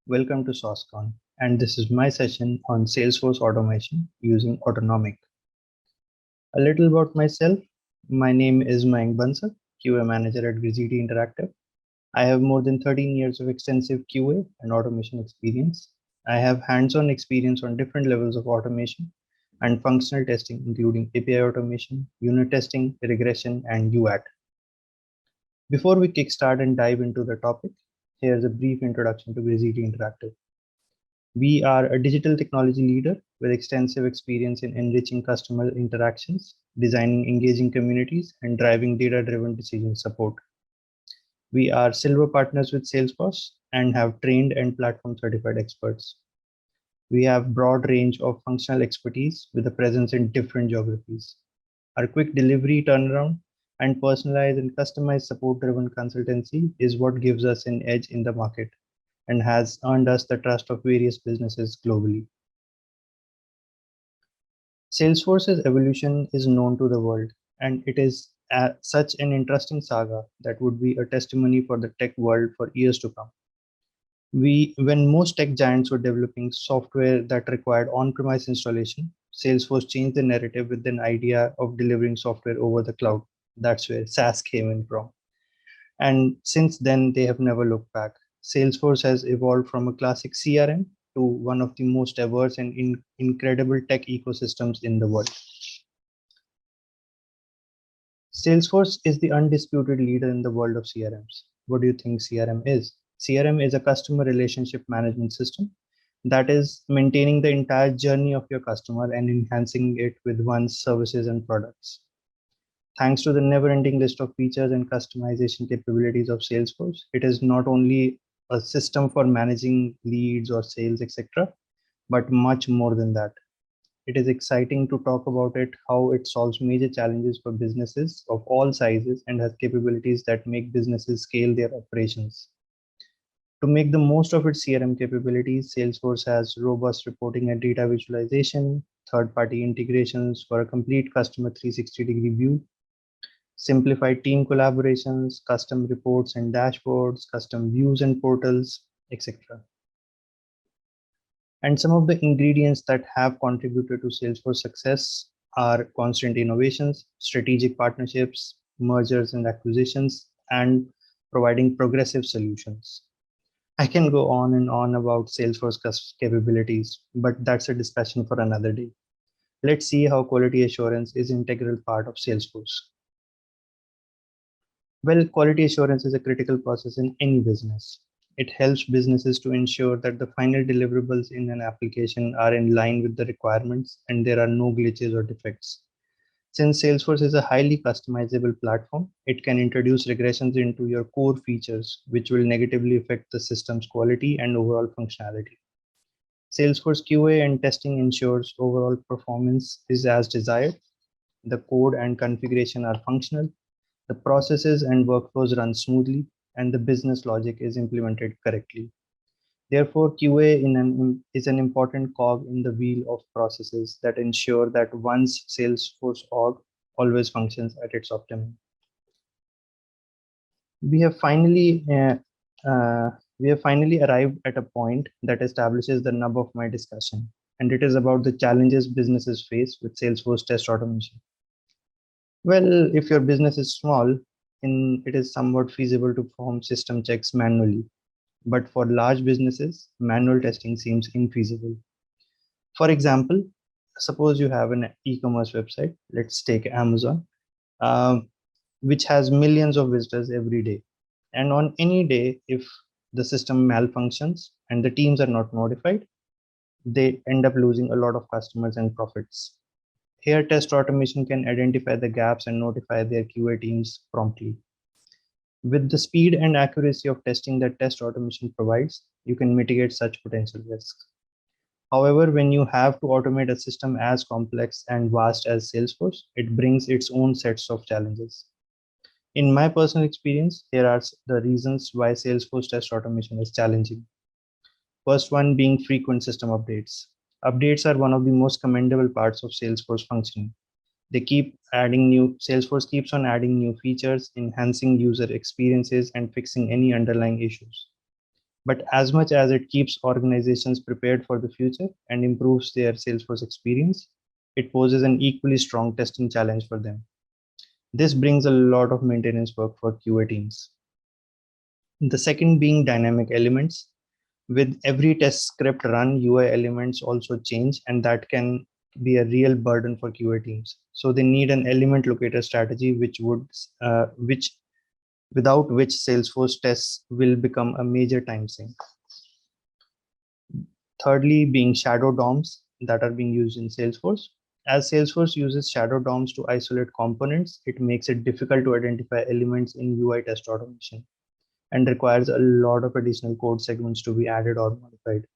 Welcome to SauceCon, and this is my session on Salesforce automation using AutonomiQ. A little about myself. My name is Mayank Bansal, QA manager at Grazitti Interactive. I have more than 13 years of extensive QA and automation experience. I have hands-on experience on different levels of automation and functional testing, including API automation, unit testing, regression, and UAT. Before we kickstart and dive into the topic, here's a brief introduction to Grazitti Interactive. We are a digital technology leader with extensive experience in enriching customer interactions, designing engaging communities, and driving data-driven decision support. We are silver partners with Salesforce and have trained and platform certified experts. We have broad range of functional expertise with a presence in different geographies. Our quick delivery turnaround and personalized and customized support-driven consultancy is what gives us an edge in the market and has earned us the trust of various businesses globally. Salesforce's evolution is known to the world, and it is such an interesting saga that would be a testimony for the tech world for years to come. When most tech giants were developing software that required on-premise installation, Salesforce changed the narrative with an idea of delivering software over the cloud. That's where SaaS came in from. And since then, they have never looked back. Salesforce has evolved from a classic CRM to one of the most diverse and incredible tech ecosystems in the world. Salesforce is the undisputed leader in the world of CRMs. What do you think CRM is? CRM is a customer relationship management system that is maintaining the entire journey of your customer and enhancing it with one's services and products. Thanks to the never-ending list of features and customization capabilities of Salesforce, it is not only a system for managing leads or sales, etc., but much more than that. It is exciting to talk about it, how it solves major challenges for businesses of all sizes and has capabilities that make businesses scale their operations. To make the most of its CRM capabilities, Salesforce has robust reporting and data visualization, third-party integrations for a complete customer 360-degree view, simplified team collaborations, custom reports and dashboards, custom views and portals, etc. And some of the ingredients that have contributed to Salesforce success are constant innovations, strategic partnerships, mergers and acquisitions, and providing progressive solutions. I can go on and on about Salesforce capabilities, but that's a discussion for another day. Let's see how quality assurance is an integral part of Salesforce. Well, quality assurance is a critical process in any business. It helps businesses to ensure that the final deliverables in an application are in line with the requirements and there are no glitches or defects. Since Salesforce is a highly customizable platform, it can introduce regressions into your core features, which will negatively affect the system's quality and overall functionality. Salesforce QA and testing ensures overall performance is as desired. The code and configuration are functional. The processes and workflows run smoothly, and the business logic is implemented correctly. Therefore, QA is an important cog in the wheel of processes that ensure that one's Salesforce org always functions at its optimum. We have finally arrived at a point that establishes the nub of my discussion, and it is about the challenges businesses face with Salesforce test automation. Well, if your business is small, it is somewhat feasible to perform system checks manually. But for large businesses, manual testing seems infeasible. For example, suppose you have an e-commerce website, let's take Amazon, which has millions of visitors every day. And on any day, if the system malfunctions and the teams are not notified, they end up losing a lot of customers and profits. Here, test automation can identify the gaps and notify their QA teams promptly. With the speed and accuracy of testing that test automation provides, you can mitigate such potential risks. However, when you have to automate a system as complex and vast as Salesforce, it brings its own sets of challenges. In my personal experience, here are the reasons why Salesforce test automation is challenging. First one being frequent system updates. Updates are one of the most commendable parts of Salesforce functioning. Salesforce keeps on adding new features, enhancing user experiences, and fixing any underlying issues. But as much as it keeps organizations prepared for the future and improves their Salesforce experience, it poses an equally strong testing challenge for them. This brings a lot of maintenance work for QA teams. The second being dynamic elements. With every test script run, UI elements also change, and that can be a real burden for QA teams. So they need an element locator strategy, which without which Salesforce tests will become a major time sink. Thirdly, being shadow DOMs that are being used in Salesforce. As Salesforce uses shadow DOMs to isolate components, it makes it difficult to identify elements in UI test automation and requires a lot of additional code segments to be added or modified.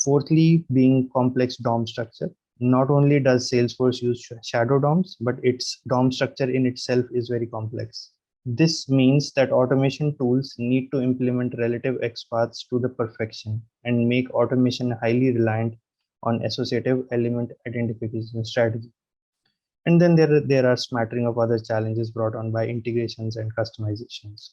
Fourthly, being complex DOM structure. Not only does Salesforce use shadow DOMs, but its DOM structure in itself is very complex. This means that automation tools need to implement relative XPaths to the perfection and make automation highly reliant on associative element identification strategy. And then there are smattering of other challenges brought on by integrations and customizations.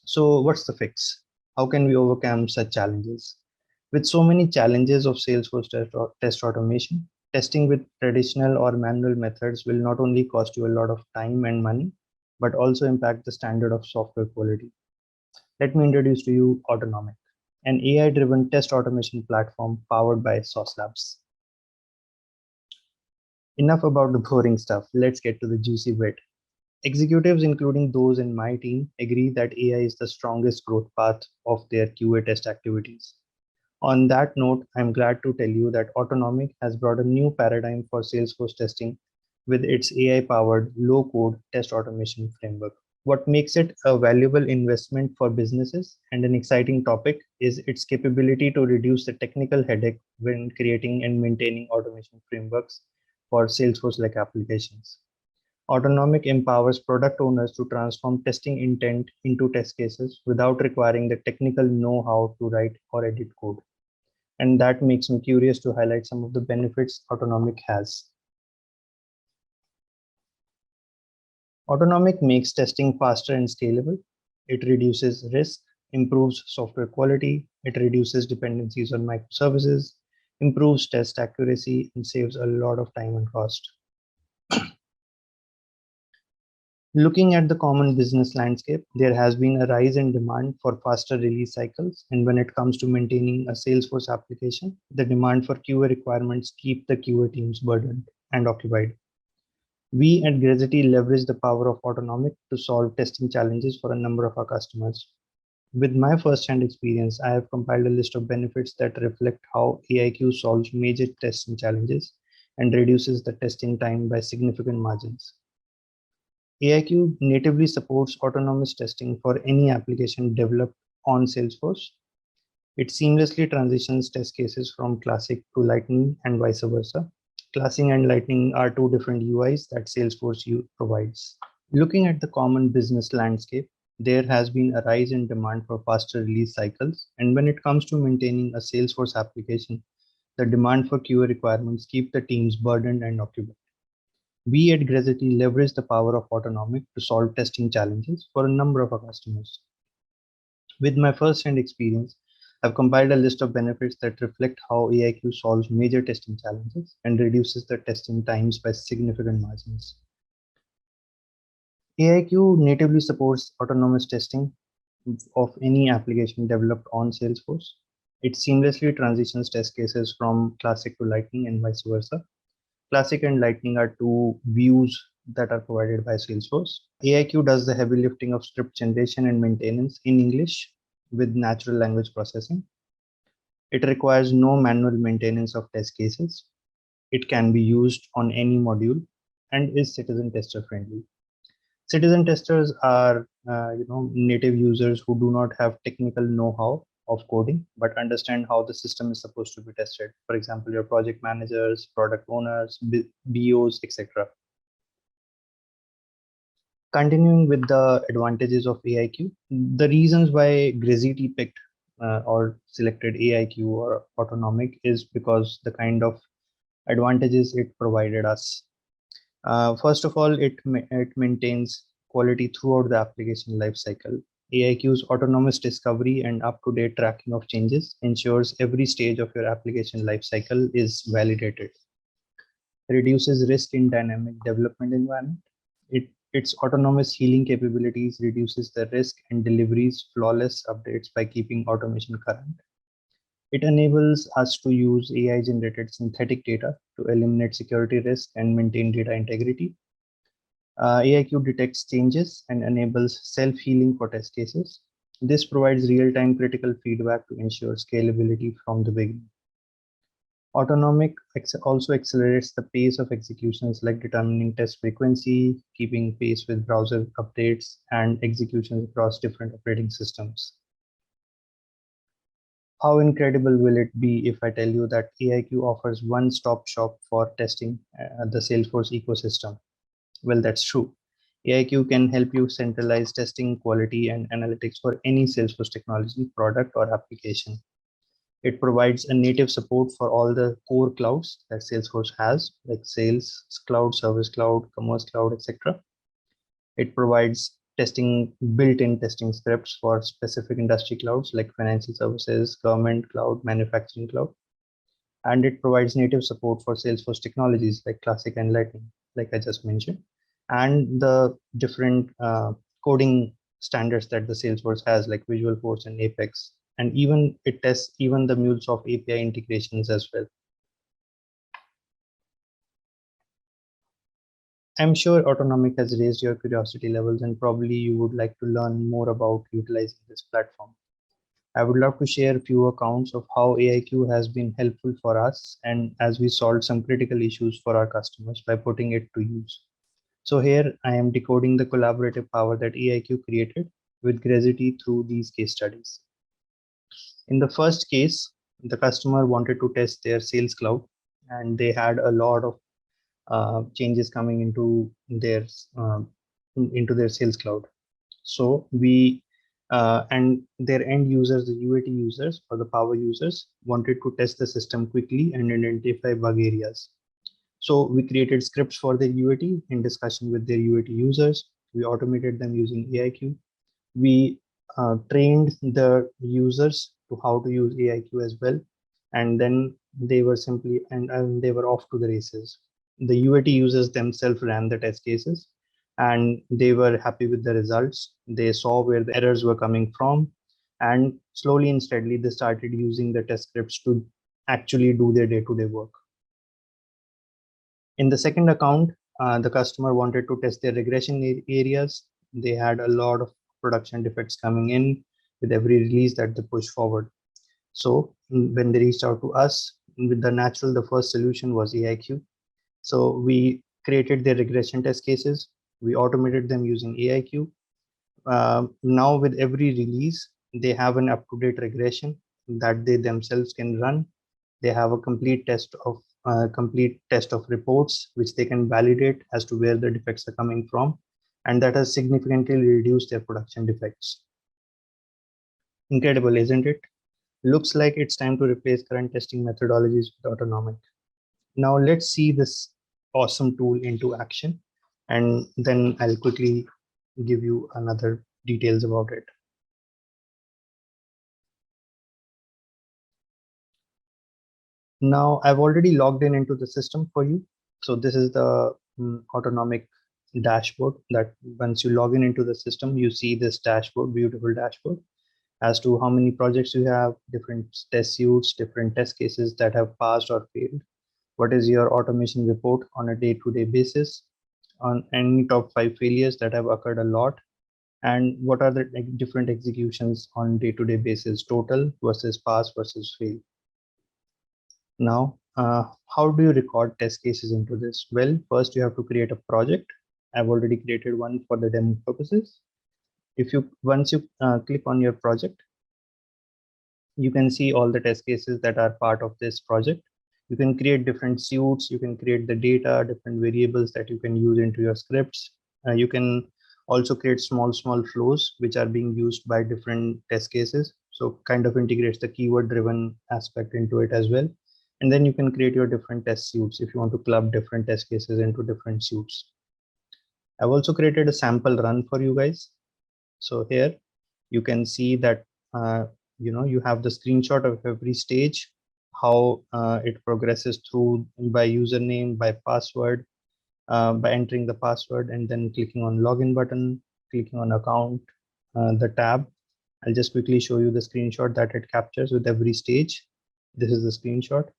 So what's the fix? How can we overcome such challenges? With so many challenges of Salesforce test automation, testing with traditional or manual methods will not only cost you a lot of time and money, but also impact the standard of software quality. Let me introduce to you AutonomiQ, an AI-driven test automation platform powered by Sauce Labs. Enough about the boring stuff. Let's get to the juicy bit. Executives, including those in my team, agree that AI is the strongest growth path of their QA test activities. On that note, I'm glad to tell you that AutonomiQ has brought a new paradigm for Salesforce testing with its AI-powered low-code test automation framework. What makes it a valuable investment for businesses and an exciting topic is its capability to reduce the technical headache when creating and maintaining automation frameworks for Salesforce-like applications. AutonomiQ empowers product owners to transform testing intent into test cases without requiring the technical know-how to write or edit code. And that makes me curious to highlight some of the benefits AutonomiQ has. AutonomiQ makes testing faster and scalable. It reduces risk, improves software quality, it reduces dependencies on microservices, improves test accuracy, and saves a lot of time and cost. Looking at the common business landscape, there has been a rise in demand for faster release cycles. And when it comes to maintaining a Salesforce application, the demand for QA requirements keep the QA teams burdened and occupied. We at Grazitti leverage the power of AutonomiQ to solve testing challenges for a number of our customers. With my first-hand experience, I have compiled a list of benefits that reflect how AIQ solves major testing challenges and reduces the testing time by significant margins. AIQ natively supports autonomous testing for any application developed on Salesforce. It seamlessly transitions test cases from Classic to Lightning and vice versa. Classic and Lightning are two different UIs that Salesforce provides. Looking at the common business landscape, there has been a rise in demand for faster release cycles. And when it comes to maintaining a Salesforce application, the demand for QA requirements keep the teams burdened and occupied. We at Grazitti leverage the power of AutonomiQ to solve testing challenges for a number of our customers. With my first-hand experience, I've compiled a list of benefits that reflect how AIQ solves major testing challenges and reduces the testing times by significant margins. AIQ natively supports autonomous testing of any application developed on Salesforce. It seamlessly transitions test cases from Classic to Lightning and vice versa. Classic and Lightning are two views that are provided by Salesforce. AIQ does the heavy lifting of script generation and maintenance in English with natural language processing. It requires no manual maintenance of test cases. It can be used on any module and is citizen tester friendly. Citizen testers are native users who do not have technical know-how of coding, but understand how the system is supposed to be tested. For example, your project managers, product owners, BOs, etc. Continuing with the advantages of AIQ, the reasons why Grazitti picked or selected AIQ or AutonomiQ is because the kind of advantages it provided us. First of all, it maintains quality throughout the application lifecycle. AIQ's autonomous discovery and up-to-date tracking of changes ensures every stage of your application lifecycle is validated. Reduces risk in dynamic development environment. Its autonomous healing capabilities reduces the risk and delivers flawless updates by keeping automation current. It enables us to use AI-generated synthetic data to eliminate security risk and maintain data integrity. AIQ detects changes and enables self-healing for test cases. This provides real-time critical feedback to ensure scalability from the beginning. AutonomiQ also accelerates the pace of executions like determining test frequency, keeping pace with browser updates, and executions across different operating systems. How incredible will it be if I tell you that AIQ offers one-stop shop for testing the Salesforce ecosystem? Well, that's true. AIQ can help you centralize testing, quality, and analytics for any Salesforce technology, product, or application. It provides a native support for all the core clouds that Salesforce has, like Sales Cloud, Service Cloud, Commerce Cloud, etc. It provides built-in testing scripts for specific industry clouds like financial services, government cloud, manufacturing cloud. And it provides native support for Salesforce technologies like Classic and Lightning, like I just mentioned, and the different coding standards that the Salesforce has, like Visualforce and Apex. And even it tests even the MuleSoft API integrations as well. I'm sure AutonomiQ has raised your curiosity levels, and probably you would like to learn more about utilizing this platform. I would love to share a few accounts of how AIQ has been helpful for us, and as we solved some critical issues for our customers by putting it to use. So here I am decoding the collaborative power that AIQ created with Grazitti through these case studies. In the first case, the customer wanted to test their sales cloud, and they had a lot of changes coming into their sales cloud. So we and their end users, the UAT users or the power users, wanted to test the system quickly and identify bug areas. So we created scripts for their UAT in discussion with their UAT users. We automated them using AIQ. We trained the users to how to use AIQ as well, and then they were simply and they were off to the races. The UAT users themselves ran the test cases, and they were happy with the results. They saw where the errors were coming from, and slowly and steadily they started using the test scripts to actually do their day-to-day work. In the second account, the customer wanted to test their regression areas. They had a lot of production defects coming in with every release that they push forward. So when they reached out to us, with the first solution was AIQ. So we created their regression test cases. We automated them using AIQ. Now with every release, they have an up-to-date regression that they themselves can run. They have a complete test of reports, which they can validate as to where the defects are coming from. And that has significantly reduced their production defects. Incredible, isn't it? Looks like it's time to replace current testing methodologies with AutonomiQ. Now let's see this awesome tool into action, and then I'll quickly give you another details about it. Now I've already logged into the system for you. So this is the AutonomiQ dashboard that once you log into the system, you see this dashboard, beautiful dashboard, as to how many projects you have, different test suites, different test cases that have passed or failed. What is your automation report on a day-to-day basis on any top 5 failures that have occurred a lot, and what are the different executions on day-to-day basis, total versus pass versus fail. Now, how do you record test cases into this? Well, first you have to create a project. I've already created one for the demo purposes. Once you click on your project, you can see all the test cases that are part of this project. You can create different suites, you can create the data, different variables that you can use into your scripts. You can also create small flows which are being used by different test cases. So kind of integrates the keyword driven aspect into it as well. And then you can create your different test suites if you want to club different test cases into different suites. I've also created a sample run for you guys. So here You can see that you have the screenshot of every stage, how it progresses through by username, by password, by entering the password and then clicking on login button, clicking on account, the tab. I'll just quickly show you the screenshot that it captures with every stage. This is the screenshot.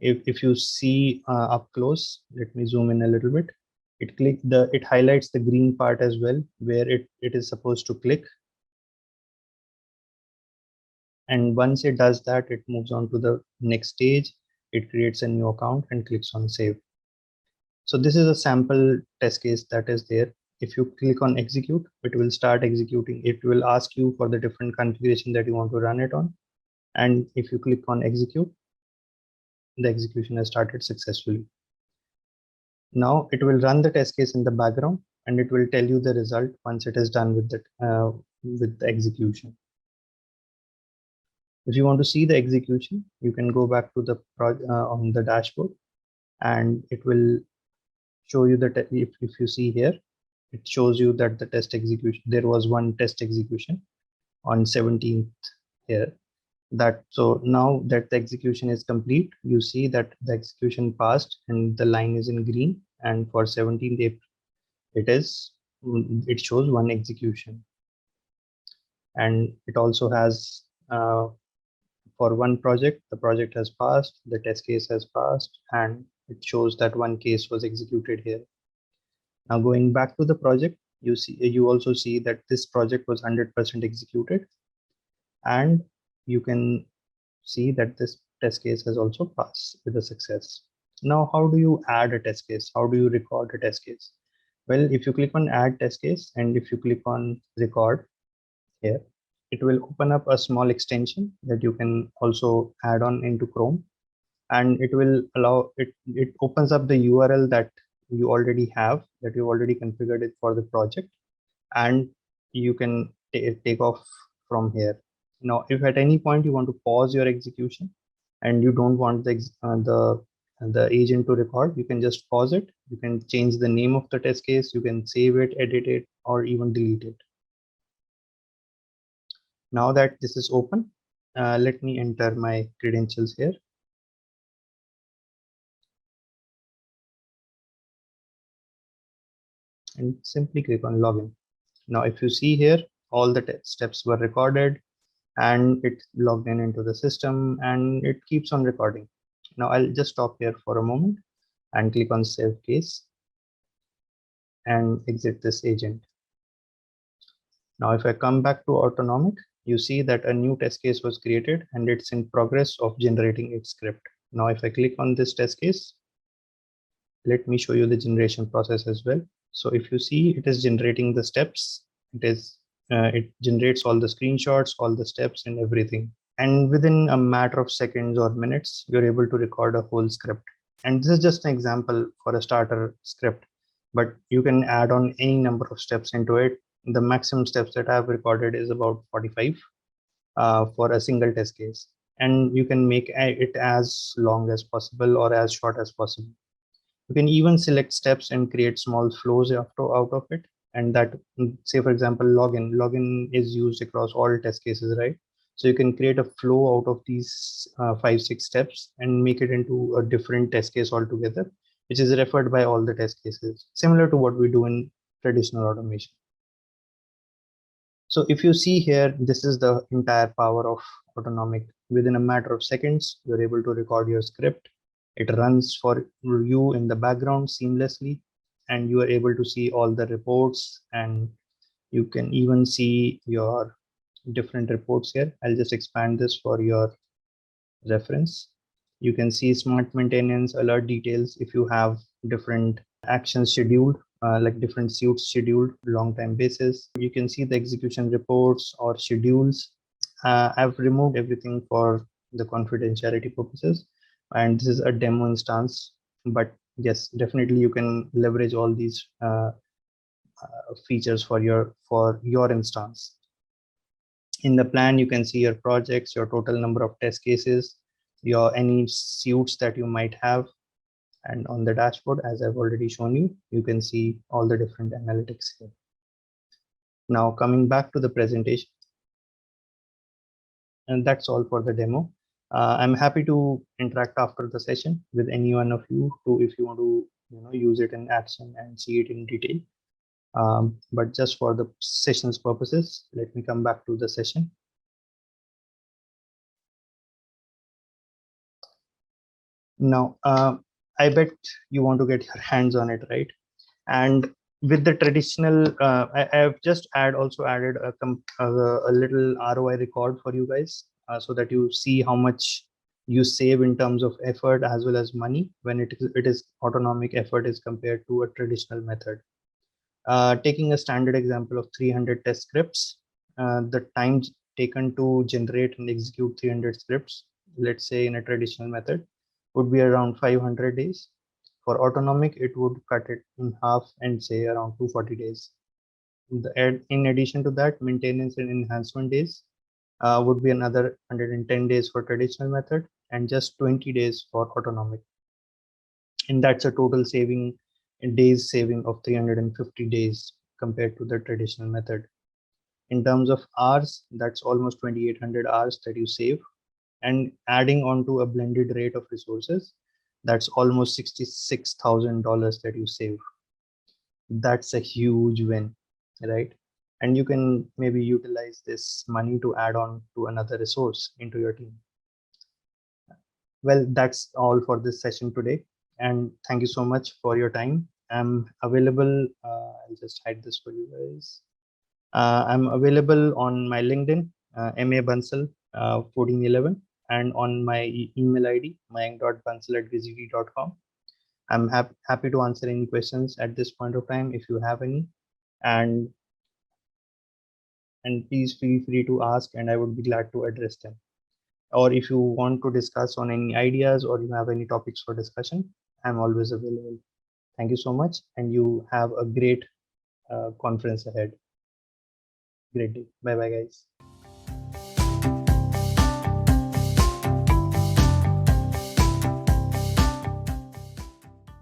If you see up close, let me zoom in a little bit. It highlights the green part as well, where it is supposed to click. And once it does that, it moves on to the next stage. It creates a new account and clicks on save. So this is a sample test case that is there. If you click on execute, it will start executing. It will ask you for the different configuration that you want to run it on. And if you click on execute, the execution has started successfully. Now it will run the test case in the background and it will tell you the result once it is done with the execution. If you want to see the execution, you can go back to the on the dashboard and it will show you that if you see here, it shows you that the test execution, there was one test execution on 17th here. So now that the execution is complete, you see that the execution passed and the line is in green, and for 17th April, it shows one execution. And it also has for one project, the project has passed, the test case has passed, and it shows that one case was executed here. Now going back to the project, you also see that this project was 100% executed, and you can see that this test case has also passed with a success. Now, how do you add a test case? How do you record a test case? Well, if you click on add test case and if you click on record here, it will open up a small extension that you can also add on into Chrome, and it will allow it opens up the URL that you already have, that you already configured it for the project, and you can take off from here. Now, if at any point you want to pause your execution and you don't want the agent to record, you can just pause it. You can change the name of the test case, you can save it, edit it, or even delete it. Now that this is open, let me enter my credentials here. And simply click on login. Now, if you see here, all the steps were recorded and it logged in into the system and it keeps on recording. Now I'll just stop here for a moment and click on save case and exit this agent. Now, if I come back to AutonomiQ, you see that a new test case was created and it's in progress of generating its script. Now, if I click on this test case, let me show you the generation process as well. So if you see, it is generating the steps. It generates all the screenshots, all the steps and everything. And within a matter of seconds or minutes, you're able to record a whole script. And this is just an example for a starter script, but you can add on any number of steps into it. The maximum steps that I've recorded is about 45 for a single test case. And you can make it as long as possible or as short as possible. You can even select steps and create small flows out of it. And that, say for example, login is used across all test cases, right? So you can create a flow out of these 5-6 steps and make it into a different test case altogether, which is referred by all the test cases, similar to what we do in traditional automation. So if you see here, this is the entire power of AutonomiQ. Within a matter of seconds, you're able to record your script. It runs for you in the background seamlessly, and you are able to see all the reports, and you can even see your different reports here. I'll just expand this for your reference. You can see smart maintenance, alert details if you have different actions scheduled, like different suits scheduled long time basis. You can see the execution reports or schedules. I've removed everything for the confidentiality purposes, and this is a demo instance, but yes, definitely you can leverage all these features for your instance. In the plan, you can see your projects, your total number of test cases, your any suits that you might have. And on the dashboard, as I've already shown you, you can see all the different analytics here. Now, coming back to the presentation, And that's all for the demo. I'm happy to interact after the session with any one of you to if you want to use it in action and see it in detail. But just for the session's purposes, let me come back to the session. Now, I bet you want to get your hands on it, right? And with the traditional, I've just also added a little ROI record for you guys, so that you see how much you save in terms of effort as well as money when it is autonomic effort is compared to a traditional method. Taking a standard example of 300 test scripts, the time taken to generate and execute 300 scripts, let's say in a traditional method, would be around 500 days. For autonomic, it would cut it in half and say around 240 days. In addition to that, maintenance and enhancement days would be another 110 days for traditional method and just 20 days for autonomic. And that's a total saving in days saving of 350 days compared to the traditional method. In terms of hours, that's almost 2,800 hours that you save. And adding on to a blended rate of resources, that's almost $66,000 that you save. That's a huge win, right? And you can maybe utilize this money to add on to another resource into your team. Well, that's all for this session today. And thank you so much for your time. I'm available. I'll just hide this for you guys. I'm available on my LinkedIn, MA Bansal 1411, and on my email ID, mayank.bansal@grazitti.com. I'm happy to answer any questions at this point of time if you have any, and please feel free to ask, and I would be glad to address them. Or if you want to discuss on any ideas or you have any topics for discussion, I'm always available. Thank you so much, and you have a great conference ahead. Great day. Bye bye, guys.